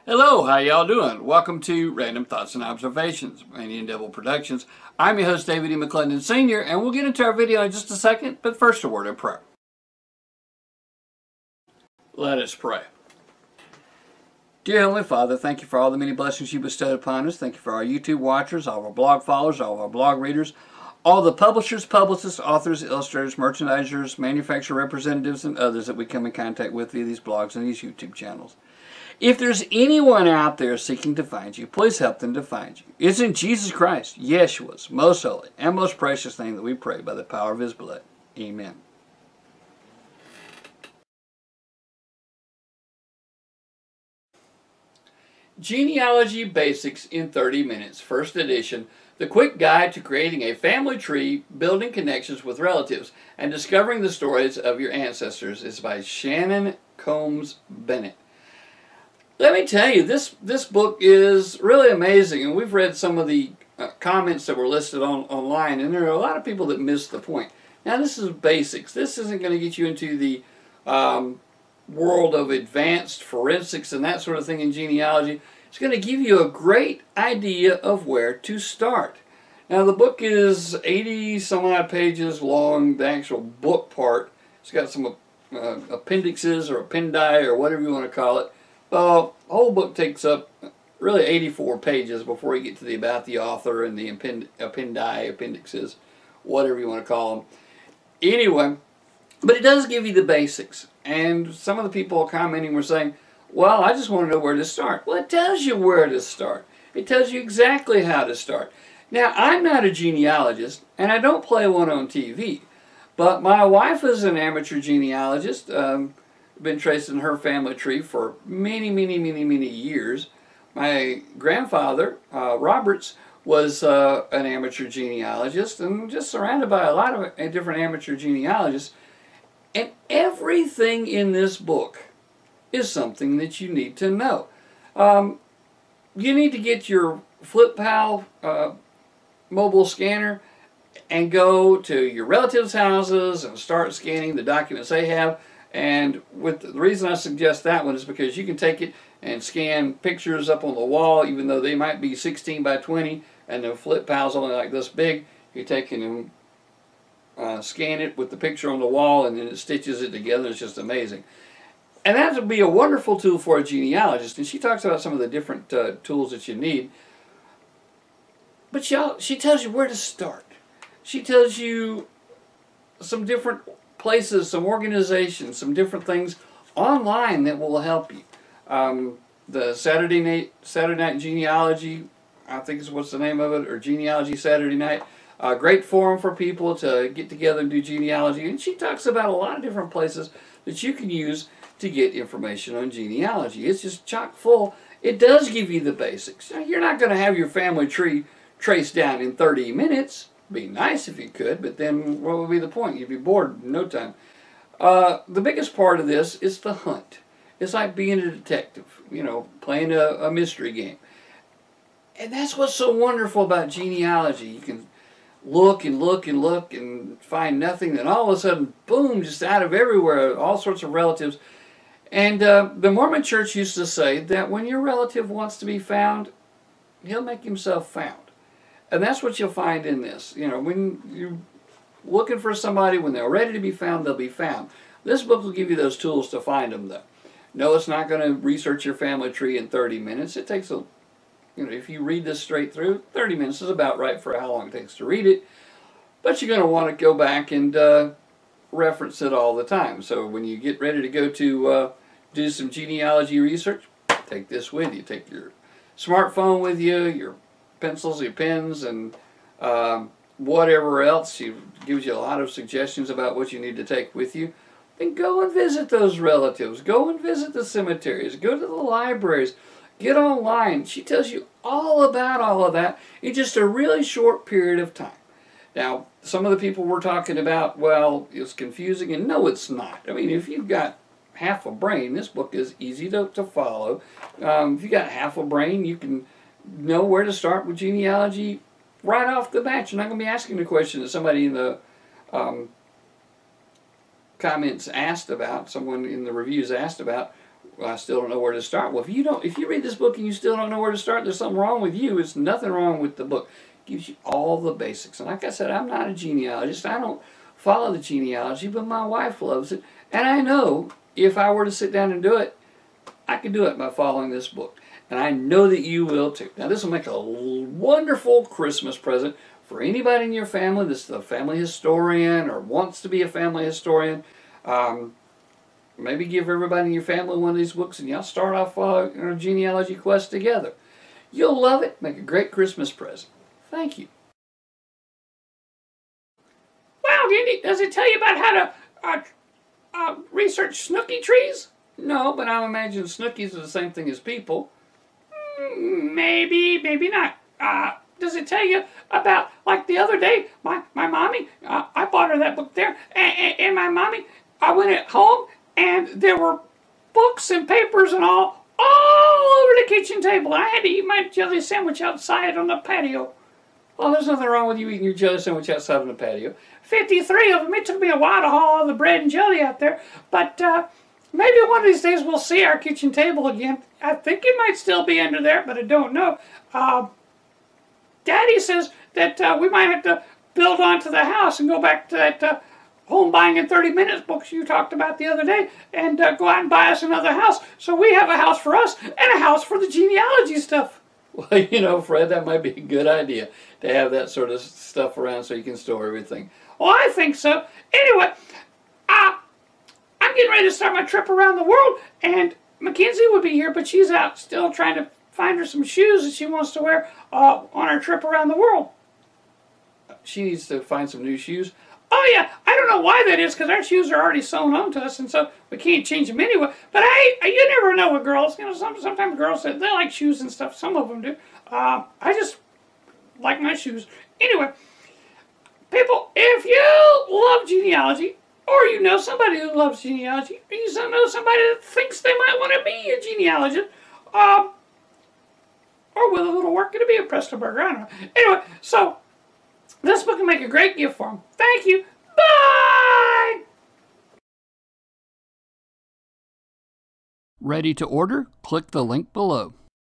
Hello, how y'all doing? Welcome to Random Thoughts and Observations, Indian Devil Productions. I'm your host, David E. McClendon Sr., and we'll get into our video in just a second, but first a word of prayer. Let us pray. Dear Heavenly Father, thank you for all the many blessings you bestowed upon us. Thank you for our YouTube watchers, all of our blog followers, all of our blog readers, all the publishers, publicists, authors, illustrators, merchandisers, manufacturer representatives, and others that we come in contact with via these blogs and these YouTube channels. If there's anyone out there seeking to find you, please help them to find you. It's in Jesus Christ, Yeshua's most holy and most precious name that we pray by the power of His blood. Amen. Genealogy Basics in 30 Minutes, First Edition, the quick guide to creating a family tree, building connections with relatives, and discovering the stories of your ancestors is by Shannon Combs Bennett. Let me tell you, this book is really amazing, and we've read some of the comments that were listed online, and there are a lot of people that missed the point. Now, this is basics. This isn't going to get you into the world of advanced forensics and that sort of thing in genealogy. It's going to give you a great idea of where to start. Now, the book is 80 some odd pages long, the actual book part. It's got some appendixes or appendi or whatever you want to call it. The whole book takes up really 84 pages before you get to the about the author and the appendi, appendixes, whatever you want to call them. Anyway, but it does give you the basics. And some of the people commenting were saying, well, I just want to know where to start. Well, it tells you where to start. It tells you exactly how to start. Now, I'm not a genealogist, and I don't play one on TV. But my wife is an amateur genealogist. Been tracing her family tree for many years. My grandfather, Roberts, was an amateur genealogist and just surrounded by a lot of different amateur genealogists. And everything in this book is something that you need to know. You need to get your FlipPal mobile scanner and go to your relatives' houses and start scanning the documents they have. And the reason I suggest that one is because you can take it and scan pictures up on the wall, even though they might be 16 by 20, and the FlipPal's only like this big. You take it and scan it with the picture on the wall, and then it stitches it together. It's just amazing. And that would be a wonderful tool for a genealogist. And she talks about some of the different tools that you need. But she tells you where to start. She tells you some different places, some organizations, some different things online that will help you. The Saturday Night Genealogy, I think is what's the name of it, or Genealogy Saturday Night. A great forum for people to get together and do genealogy. And she talks about a lot of different places that you can use to get information on genealogy. It's just chock full. It does give you the basics. Now, you're not going to have your family tree traced down in 30 minutes. Be nice if you could, but then what would be the point? You'd be bored in no time. The biggest part of this is the hunt. It's like being a detective, you know, playing a mystery game. And that's what's so wonderful about genealogy. You can look and look and look and find nothing, then all of a sudden, boom, just out of everywhere, all sorts of relatives. And the Mormon Church used to say that when your relative wants to be found, he'll make himself found. And that's what you'll find in this. You know, when you're looking for somebody, when they're ready to be found, they'll be found. This book will give you those tools to find them, though. No, it's not going to research your family tree in 30 minutes. It takes if you read this straight through, 30 minutes is about right for how long it takes to read it. But you're going to want to go back and reference it all the time. So when you get ready to go to do some genealogy research, take this with you. Take your smartphone with you, your pencils, your pens, and whatever else. She gives you a lot of suggestions about what you need to take with you. Then go and visit those relatives. Go and visit the cemeteries. Go to the libraries. Get online. She tells you all about all of that in just a really short period of time. Now, some of the people were talking about, well, it's confusing, and no, it's not. I mean, if you've got half a brain, this book is easy to follow. If you've got half a brain, you can know where to start with genealogy right off the bat. You're not going to be asking the question that somebody in the comments asked about, someone in the reviews asked about, Well, I still don't know where to start. Well, if you read this book and you still don't know where to start, there's something wrong with you. It's nothing wrong with the book. It gives you all the basics. And like I said, I'm not a genealogist. I don't follow the genealogy, but my wife loves it. And I know if I were to sit down and do it, I could do it by following this book. And I know that you will too. Now, this will make a wonderful Christmas present for anybody in your family that's a family historian or wants to be a family historian. Maybe give everybody in your family one of these books and y'all start off a genealogy quest together. You'll love it. Make a great Christmas present. Thank you. Wow, does it tell you about how to research Snooki trees? No, but I imagine Snookies are the same thing as people. Maybe, maybe not. Does it tell you about, like the other day, my mommy, I bought her that book there, and my mommy, I went at home, and there were books and papers and all over the kitchen table. I had to eat my jelly sandwich outside on the patio. Well, there's nothing wrong with you eating your jelly sandwich outside on the patio. 53 of them. It took me a while to haul all the bread and jelly out there, but maybe one of these days we'll see our kitchen table again. I think it might still be under there, but I don't know. Daddy says that we might have to build onto the house and go back to that home buying in 30 minutes books you talked about the other day and go out and buy us another house. So we have a house for us and a house for the genealogy stuff. Well, you know, Fred, that might be a good idea to have that sort of stuff around so you can store everything. Well, I think so. Anyway, I'm getting ready to start my trip around the world, and Mackenzie would be here, but she's out still trying to find her some shoes that she wants to wear on our trip around the world. She needs to find some new shoes. Oh yeah, I don't know why that is, because our shoes are already sewn on to us, and so we can't change them anyway. But you never know with girls. You know, sometimes girls say they like shoes and stuff. Some of them do. I just like my shoes. Anyway, people, if you love genealogy, or you know somebody who loves genealogy, or you know somebody that thinks they might want to be a genealogist, or with a little work, it'll be a Presto Burger. I don't know. Anyway, so this book can make a great gift for them. Thank you. Bye! Ready to order? Click the link below.